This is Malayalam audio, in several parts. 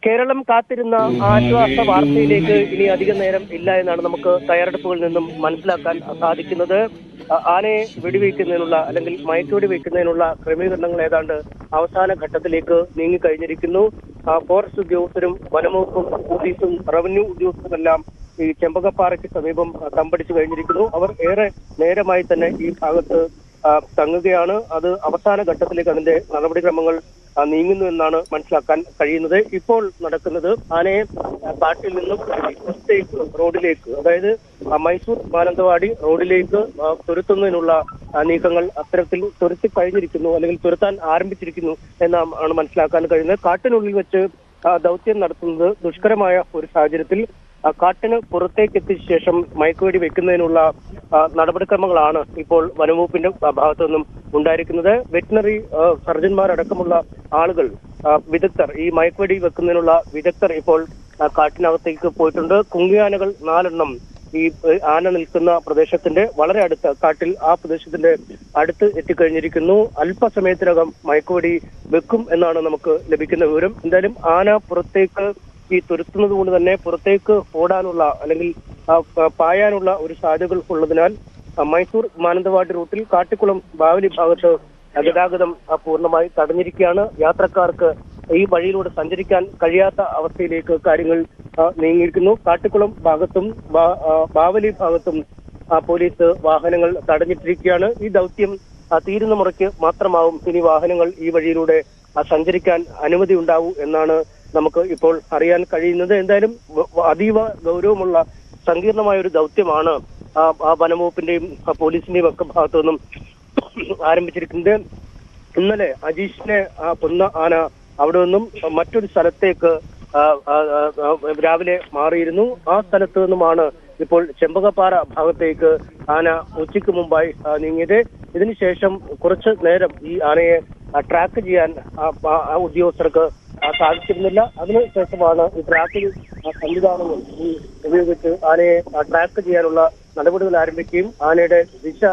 കേരളം കാത്തിരുന്ന ആശ്വാസ വാർത്തയിലേക്ക് ഇനി അധികം നേരം ഇല്ല എന്നാണ് നമുക്ക് തയ്യാറെടുപ്പുകളിൽ നിന്നും മനസ്സിലാക്കാൻ സാധിക്കുന്നത്. ആനയെ വെടിവെക്കുന്നതിനുള്ള അല്ലെങ്കിൽ മയക്കുവെടി വെക്കുന്നതിനുള്ള ക്രമീകരണങ്ങൾ ഏതാണ്ട് അവസാന ഘട്ടത്തിലേക്ക് നീങ്ങിക്കഴിഞ്ഞിരിക്കുന്നു. ഫോറസ്റ്റ് ഉദ്യോഗസ്ഥരും വനംവകുപ്പും പോലീസും റവന്യൂ ഉദ്യോഗസ്ഥരെല്ലാം ഈ ചെമ്പകപ്പാറയ്ക്ക് സമീപം തമ്പടിച്ചു കഴിഞ്ഞിരിക്കുന്നു. അവർ ഏറെ നേരമായി തന്നെ ഈ ഭാഗത്ത് തങ്ങുകയാണ്. അത് അവസാന ഘട്ടത്തിലേക്ക് അതിന്റെ നടപടിക്രമങ്ങൾ നീങ്ങുന്നു എന്നാണ് മനസ്സിലാക്കാൻ കഴിയുന്നത്. ഇപ്പോൾ നടക്കുന്നത് ആനയെ കാട്ടിൽ നിന്നും റോഡിലേക്ക്, അതായത് മൈസൂർ മാനന്തവാടി റോഡിലേക്ക് തുരത്തുന്നതിനുള്ള നീക്കങ്ങൾ അത്തരത്തിൽ തുരത്തി കഴിഞ്ഞിരിക്കുന്നു, അല്ലെങ്കിൽ തുരത്താൻ ആരംഭിച്ചിരിക്കുന്നു എന്നാണ് മനസ്സിലാക്കാൻ കഴിയുന്നത്. കാട്ടിനുള്ളിൽ വെച്ച് ദൗത്യം നടത്തുന്നത് ദുഷ്കരമായ ഒരു സാഹചര്യത്തിൽ കാട്ടിന് പുറത്തേക്ക് എത്തിച്ച ശേഷം മയക്കുവെടി വെക്കുന്നതിനുള്ള നടപടിക്രമങ്ങളാണ് ഇപ്പോൾ വനംവകുപ്പിന്റെ ഭാഗത്തു നിന്നും ഉണ്ടായിരിക്കുന്നത്. വെറ്റിനറി സർജന്മാരടക്കമുള്ള ആളുകൾ, വിദഗ്ധർ, ഈ മയക്കുവെടി വെക്കുന്നതിനുള്ള വിദഗ്ധർ ഇപ്പോൾ കാട്ടിനകത്തേക്ക് പോയിട്ടുണ്ട്. കുങ്കിയാനകൾ 4 എണ്ണം ഈ ആന നിൽക്കുന്ന പ്രദേശത്തിന്റെ വളരെ അടുത്ത കാട്ടിൽ, ആ പ്രദേശത്തിന്റെ അടുത്ത് എത്തിക്കഴിഞ്ഞിരിക്കുന്നു. അല്പസമയത്തിനകം മയക്കുവെടി വെക്കും എന്നാണ് നമുക്ക് ലഭിക്കുന്ന വിവരം. എന്തായാലും ആന പുറത്തേക്ക് ഈ തുരത്തുന്നത് കൊണ്ട് തന്നെ പുറത്തേക്ക് ഓടാനുള്ള അല്ലെങ്കിൽ പായാനുള്ള ഒരു സാധ്യതകൾ ഉള്ളതിനാൽ മൈസൂർ മാനന്തവാടി റൂട്ടിൽ കാട്ടിക്കുളം ബാവലി ഭാഗത്ത് ഗതാഗതം പൂർണ്ണമായി തടഞ്ഞിരിക്കുകയാണ്. യാത്രക്കാർക്ക് ഈ വഴിയിലൂടെ സഞ്ചരിക്കാൻ കഴിയാത്ത അവസ്ഥയിലേക്ക് കാര്യങ്ങൾ നീങ്ങിയിരിക്കുന്നു. കാട്ടിക്കുളം ഭാഗത്തും ബാവലി ഭാഗത്തും പോലീസ് വാഹനങ്ങൾ തടഞ്ഞിട്ടിരിക്കുകയാണ്. ഈ ദൗത്യം തീരുന്ന മുറയ്ക്ക് മാത്രമാവും ഇനി വാഹനങ്ങൾ ഈ വഴിയിലൂടെ സഞ്ചരിക്കാൻ അനുമതി ഉണ്ടാവൂ എന്നാണ് നമുക്ക് ഇപ്പോൾ അറിയാൻ കഴിയുന്നത്. എന്തായാലും അതീവ ഗൗരവമുള്ള സങ്കീർണമായ ഒരു ദൗത്യമാണ് വനംവകുപ്പിന്റെയും പോലീസിന്റെയും ഒക്കെ ഭാഗത്തു നിന്നും ആരംഭിച്ചിരിക്കുന്നത്. ഇന്നലെ അജീഷിനെ കൊന്ന ആന അവിടെ നിന്നും മറ്റൊരു സ്ഥലത്തേക്ക് രാവിലെ മാറിയിരുന്നു. ആ സ്ഥലത്ത് നിന്നുമാണ് ഇപ്പോൾ ചെമ്പകപ്പാറ ഭാഗത്തേക്ക് ആന ഉച്ചയ്ക്ക് മുമ്പായി നീങ്ങിയത്. ഇതിനുശേഷം കുറച്ച് നേരം ഈ ആനയെ ട്രാക്ക് ചെയ്യാൻ ഉദ്യോഗസ്ഥർക്ക് സാധിച്ചിരുന്നില്ല. അതിനുശേഷമാണ് ഈ ട്രാക്കിംഗ് സംവിധാനങ്ങൾ ഉപയോഗിച്ച് ആനയെ ട്രാക്ക് ചെയ്യാനുള്ള നടപടികൾ ആരംഭിക്കുകയും ആനയുടെ ദിശ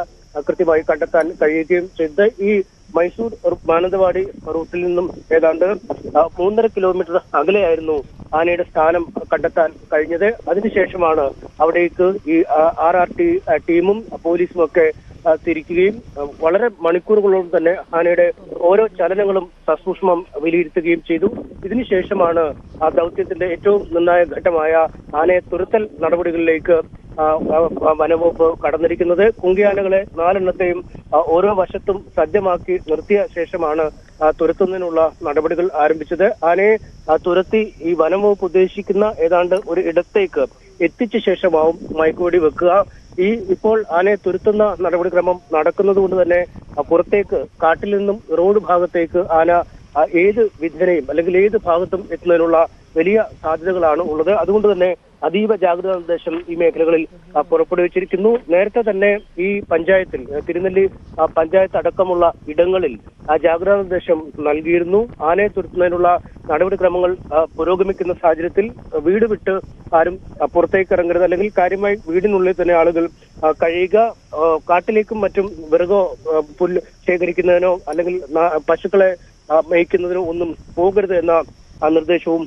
കൃത്യമായി കണ്ടെത്താൻ കഴിയുകയും ചെയ്തത്. ഈ മൈസൂർ മാനന്തവാടി റൂട്ടിൽ നിന്നും ഏതാണ്ട് 3.5 കിലോമീറ്റർ അകലെയായിരുന്നു ആനയുടെ സ്ഥാനം കണ്ടെത്താൻ കഴിഞ്ഞത്. അതിനുശേഷമാണ് അവിടേക്ക് ഈ RRT ടീമും പോലീസും ഒക്കെ തിരിക്കുകയും വളരെ മണിക്കൂറുകളോളം തന്നെ ആനയുടെ ഓരോ ചലനങ്ങളും സസൂക്ഷ്മം വിലയിരുത്തുകയും ചെയ്തു. ഇതിനുശേഷമാണ് ആ ദൗത്യത്തിന്റെ ഏറ്റവും നിർണായക ഘട്ടമായ ആനയെ തുരത്തൽ നടപടികളിലേക്ക് വനംവകുപ്പ് കടന്നിരിക്കുന്നത്. കുങ്കിയാനകളെ 4 എണ്ണത്തെയും ഓരോ വശത്തും സജ്ജമാക്കി നിർത്തിയ ശേഷമാണ് തുരത്തുന്നതിനുള്ള നടപടികൾ ആരംഭിച്ചത്. ആനയെ തുരത്തി ഈ വനംവകുപ്പ് ഉദ്ദേശിക്കുന്ന ഏതാണ്ട് ഒരു ഇടത്തേക്ക് എത്തിച്ച ശേഷമാവും മയക്കുവെടി വെക്കുക. ഇപ്പോൾ ആനയെ തുരത്തുന്ന നടപടിക്രമം നടക്കുന്നത് കൊണ്ട് തന്നെ പുറത്തേക്ക്, കാട്ടിൽ നിന്നും റോഡ് ഭാഗത്തേക്ക് ആന ഏത് വിധേനയും അല്ലെങ്കിൽ ഏത് ഭാഗത്തും എത്തുന്നതിനുള്ള വലിയ സാധ്യതകളാണ് ഉള്ളത്. അതുകൊണ്ട് തന്നെ അതീവ ജാഗ്രതാ നിർദ്ദേശം ഈ മേഖലകളിൽ പുറപ്പെടുവിച്ചിരിക്കുന്നു. നേരത്തെ തന്നെ ഈ പഞ്ചായത്തിൽ, തിരുനെല്ലി പഞ്ചായത്ത് അടക്കമുള്ള ഇടങ്ങളിൽ ജാഗ്രതാ നിർദ്ദേശം നൽകിയിരുന്നു. ആനയെ തുരത്തുന്നതിനുള്ള നടപടിക്രമങ്ങൾ പുരോഗമിക്കുന്ന സാഹചര്യത്തിൽ വീട് വിട്ട് ആരും പുറത്തേക്ക് ഇറങ്ങരുത്, അല്ലെങ്കിൽ കാര്യമായി വീടിനുള്ളിൽ തന്നെ ആളുകൾ കഴിയുക. കാട്ടിലേക്കും മറ്റും വിറകോ പുല്ല് ശേഖരിക്കുന്നതിനോ അല്ലെങ്കിൽ പശുക്കളെ മേയ്ക്കുന്നതിനോ ഒന്നും പോകരുത് എന്ന നിർദ്ദേശവും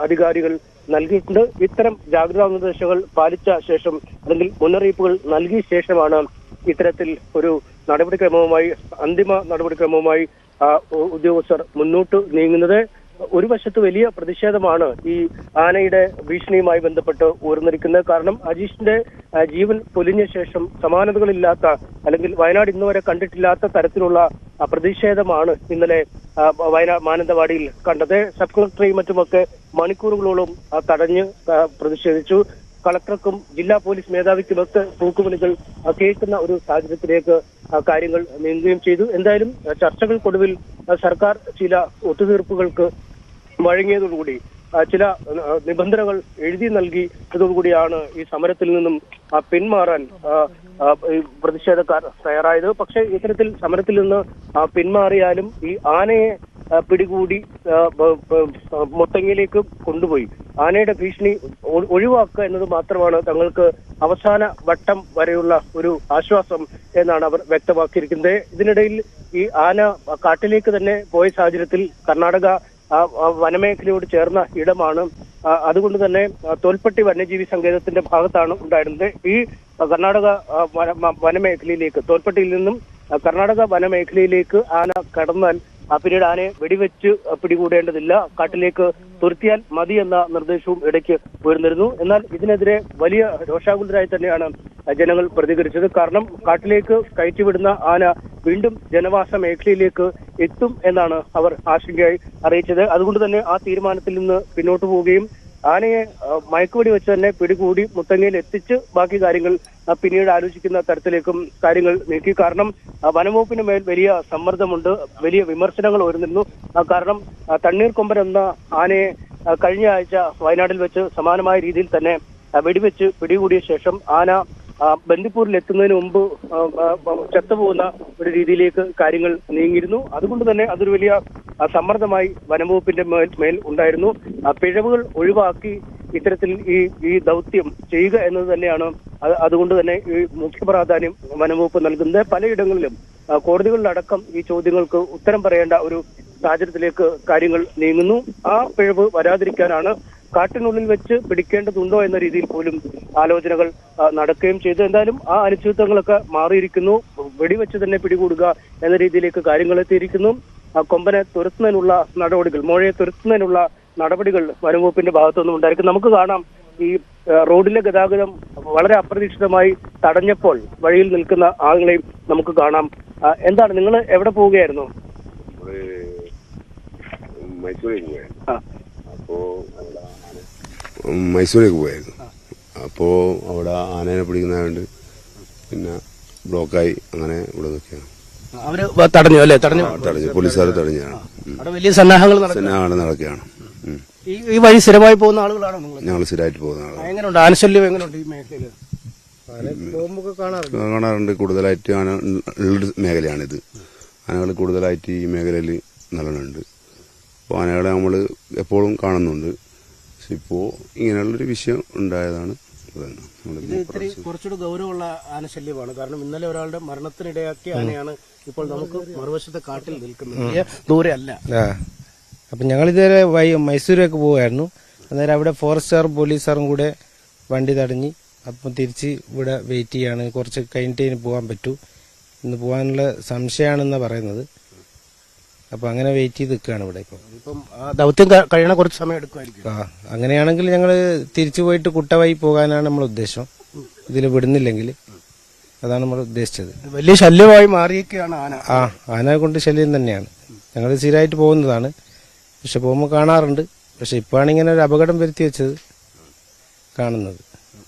അധികാരികൾ നൽകിയിട്ടുണ്ട്. ഇത്തരം ജാഗ്രതാ നിർദ്ദേശങ്ങൾ പാലിച്ച ശേഷം അല്ലെങ്കിൽ മുന്നറിയിപ്പുകൾ നൽകിയ ശേഷമാണ് ഇത്തരത്തിൽ ഒരു നടപടിക്രമവുമായി, അന്തിമ നടപടിക്രമവുമായി ഉദ്യോഗസ്ഥർ മുന്നോട്ട് നീങ്ങുന്നത്. ഒരു വശത്ത് വലിയ പ്രതിഷേധമാണ് ഈ ആനയുടെ ഭീഷണിയുമായി ബന്ധപ്പെട്ട് ഉയർന്നിരിക്കുന്നത്. കാരണം അജീഷിന്റെ ജീവൻ പൊലിഞ്ഞ ശേഷം സമാനതകളില്ലാത്ത, അല്ലെങ്കിൽ വയനാട് ഇന്നുവരെ കണ്ടിട്ടില്ലാത്ത തരത്തിലുള്ള പ്രതിഷേധമാണ് ഇന്നലെ മാനന്തവാടിയിൽ കണ്ടത്. സബ് കളക്ടറെയും മറ്റുമൊക്കെ മണിക്കൂറുകളോളം തടഞ്ഞ് പ്രതിഷേധിച്ചു. കളക്ടർക്കും ജില്ലാ പോലീസ് മേധാവിക്കുമൊക്കെ തൂക്കുവിളികൾ കേൾക്കുന്ന ഒരു സാഹചര്യത്തിലേക്ക് കാര്യങ്ങൾ നീങ്ങുകയും ചെയ്തു. എന്തായാലും ചർച്ചകൾക്കൊടുവിൽ സർക്കാർ ചില ഒത്തുതീർപ്പുകൾക്ക് വഴങ്ങിയതോടുകൂടി, ചില നിബന്ധനകൾ എഴുതി നൽകിയതോടുകൂടിയാണ് ഈ സമരത്തിൽ നിന്നും പിന്മാറാൻ പ്രതിഷേധക്കാർ തയ്യാറായത്. പക്ഷേ ഇത്തരത്തിൽ സമരത്തിൽ നിന്ന് പിന്മാറിയാലും ഈ ആനയെ പിടികൂടി മുത്തങ്ങയിലേക്ക് കൊണ്ടുപോയി ആനയുടെ ഭീഷണി ഒഴിവാക്കുക എന്നത് മാത്രമാണ് തങ്ങൾക്ക് അവസാന വട്ടം വരെയുള്ള ഒരു ആശ്വാസം എന്നാണ് അവർ വ്യക്തമാക്കിയിരിക്കുന്നത്. ഇതിനിടയിൽ ഈ ആന കാട്ടിലേക്ക് തന്നെ പോയ സാഹചര്യത്തിൽ കർണാടക വനമേഖലയോട് ചേർന്ന ഇടമാണ്. അതുകൊണ്ട് തന്നെ തോൽപ്പെട്ടി വന്യജീവി സങ്കേതത്തിന്റെ ഭാഗത്താണ് ഉണ്ടായിരുന്നത്. ഈ കർണാടക വനമേഖലയിലേക്ക്, തോൽപ്പെട്ടിയിൽ നിന്നും കർണാടക വനമേഖലയിലേക്ക് ആന കടന്നാൽ പിന്നീട് ആനയെ വെടിവെച്ച് പിടികൂടേണ്ടതില്ല, കാട്ടിലേക്ക് തുരത്തിയാൽ മതി എന്ന നിർദ്ദേശവും ഇടയ്ക്ക് ഉയർന്നിരുന്നു. എന്നാൽ ഇതിനെതിരെ വലിയ രോഷാകുലരായി തന്നെയാണ് ജനങ്ങൾ പ്രതികരിച്ചത്. കാരണം കാട്ടിലേക്ക് കയറ്റിവിടുന്ന ആന വീണ്ടും ജനവാസ മേഖലയിലേക്ക് എത്തും എന്നാണ് അവർ ആശങ്കയായി അറിയിച്ചത്. അതുകൊണ്ട് തന്നെ ആ തീരുമാനത്തിൽ നിന്ന് പിന്നോട്ട് പോവുകയും ആനയെ മയക്കുവെടി വെച്ച് തന്നെ പിടികൂടി മുത്തങ്ങയിൽ എത്തിച്ച് ബാക്കി കാര്യങ്ങൾ പിന്നീട് ആലോചിക്കുന്ന തരത്തിലേക്കും കാര്യങ്ങൾ നീക്കി. കാരണം വനംവകുപ്പിന് മേൽ വലിയ സമ്മർദ്ദമുണ്ട്, വലിയ വിമർശനങ്ങൾ ഉയർന്നിരുന്നു. കാരണം തണ്ണീർക്കൊമ്പൻ എന്ന ആനയെ കഴിഞ്ഞ ആഴ്ച വയനാട്ടിൽ വെച്ച് സമാനമായ രീതിയിൽ തന്നെ വെടിവെച്ച് പിടികൂടിയ ശേഷം ആന ബന്ദിപ്പൂരിൽ എത്തുന്നതിന് മുമ്പ് ചത്തുപോകുന്ന ഒരു രീതിയിലേക്ക് കാര്യങ്ങൾ നീങ്ങിയിരുന്നു. അതുകൊണ്ട് തന്നെ അതൊരു വലിയ സമ്മർദ്ദമായി വനംവകുപ്പിന്റെ മേൽ ഉണ്ടായിരുന്നു. പിഴവുകൾ ഒഴിവാക്കി ഇത്തരത്തിൽ ഈ ദൗത്യം ചെയ്യുക എന്നത് തന്നെയാണ്. അതുകൊണ്ട് തന്നെ ഈ മുഖ്യ പ്രാധാന്യം വനംവകുപ്പ് നൽകുന്നത്. പലയിടങ്ങളിലും കോടതികളിലടക്കം ഈ ചോദ്യങ്ങൾക്ക് ഉത്തരം പറയേണ്ട ഒരു സാഹചര്യത്തിലേക്ക് കാര്യങ്ങൾ നീങ്ങുന്നു. ആ പിഴവ് വരാതിരിക്കാനാണ് കാട്ടിനുള്ളിൽ വെച്ച് പിടിക്കേണ്ടതുണ്ടോ എന്ന രീതിയിൽ പോലും ആലോചനകൾ നടക്കുകയും ചെയ്തു. എന്തായാലും ആ അനിശ്ചിതത്വങ്ങളൊക്കെ മാറിയിരിക്കുന്നു. വെടിവെച്ച് തന്നെ പിടികൂടുക എന്ന രീതിയിലേക്ക് കാര്യങ്ങൾ എത്തിയിരിക്കുന്നു. കൊമ്പനെ തുരത്തുന്നതിനുള്ള നടപടികൾ, മോഴയെ തുരത്തുന്നതിനുള്ള നടപടികൾ വനംവകുപ്പിന്റെ ഭാഗത്തുനിന്നും ഉണ്ടായിരിക്കും. നമുക്ക് കാണാം, ഈ റോഡിലെ ഗതാഗതം വളരെ അപ്രതീക്ഷിതമായി തടഞ്ഞപ്പോൾ വഴിയിൽ നിൽക്കുന്ന ആളുകളെയും നമുക്ക് കാണാം. എന്താണ്, നിങ്ങൾ എവിടെ പോവുകയായിരുന്നു? മൈസൂരേക്ക് പോയായിരുന്നു. അപ്പോൾ അവിടെ ആനേനെ പിടിക്കുന്നതുകൊണ്ട് പിന്നെ ബ്ലോക്കായി അങ്ങനെ ഇവിടെ നിൽക്കുകയാണ്. അവര് തടഞ്ഞു അല്ലേ? തടഞ്ഞു, പോലീസുകാർ തടഞ്ഞാണ്. വലിയ സന്നാഹങ്ങൾ നടക്കുകയാണ്. ഈ വഴി സ്ഥിരമായി പോകുന്ന ആളുകളാണോ നിങ്ങൾ? ഞങ്ങൾ സ്ഥിരമായിട്ട് പോകുന്ന ആളുകൾ. എങ്ങനെയുണ്ട് ആനശല്യം? എങ്ങനെയുണ്ട് ഈ മേഖലയിൽ? കാണാറുണ്ട്. കൂടുതലായിട്ട് ആന ഉള്ള മേഖലയാണിത്. ആനകൾ കൂടുതലായിട്ട് ഈ മേഖലയിൽ നല്ലോണമുണ്ട്. അപ്പോൾ ആനകളെ നമ്മൾ എപ്പോഴും കാണുന്നുണ്ട്. പക്ഷെ ഇപ്പോൾ ഇങ്ങനെയുള്ളൊരു വിഷയം ഉണ്ടായതാണ്. കുറച്ചുകൂടി ഗൗരവമുള്ള ആനശല്യമാണ്. കാരണം ഇന്നലെ ഒരാളുടെ മരണത്തിനിടയാക്കിയ ആനയാണ് ഇപ്പോൾ നമുക്ക് മറുവശത്തെ കാട്ടിൽ നിൽക്കുന്നത്, ദൂരെ അല്ല. അപ്പം ഞങ്ങളിതുവരെ മൈസൂരേക്ക് പോവുമായിരുന്നു. അന്നേരം അവിടെ ഫോറസ്റ്റുകാരും പോലീസുകാരും കൂടെ വണ്ടി തടഞ്ഞ് അപ്പം തിരിച്ച് ഇവിടെ വെയിറ്റ് ചെയ്യാണ്. കുറച്ച് കഴിഞ്ഞിട്ട് ഇനി പോകാൻ പറ്റൂ, ഇന്ന് പോകാനുള്ള സംശയമാണെന്നാണ് പറയുന്നത്. അപ്പം അങ്ങനെ വെയിറ്റ് ചെയ്ത് നിൽക്കുകയാണ് ഇവിടെ. ഇപ്പം ദൗത്യം കഴിയണ കുറച്ച് സമയം എടുക്കുമായിരിക്കും. അങ്ങനെയാണെങ്കിൽ ഞങ്ങൾ തിരിച്ചു പോയിട്ട് കുട്ടവഴി പോകാനാണ് നമ്മൾ ഉദ്ദേശം. ഇതിൽ വിടുന്നില്ലെങ്കിൽ അതാണ് നമ്മൾ ഉദ്ദേശിച്ചത്. വലിയ ശല്യമായി മാറിയൊക്കെയാണ് ആന. ആന കൊണ്ട് ശല്യം തന്നെയാണ്. ഞങ്ങൾ സ്ഥിരമായിട്ട് പോകുന്നതാണ്, പക്ഷെ പോകുമ്പോൾ കാണാറുണ്ട്. പക്ഷെ ഇപ്പോഴാണ് ഇങ്ങനെ ഒരു അപകടം വരുത്തി വെച്ചത് കാണുന്നത്.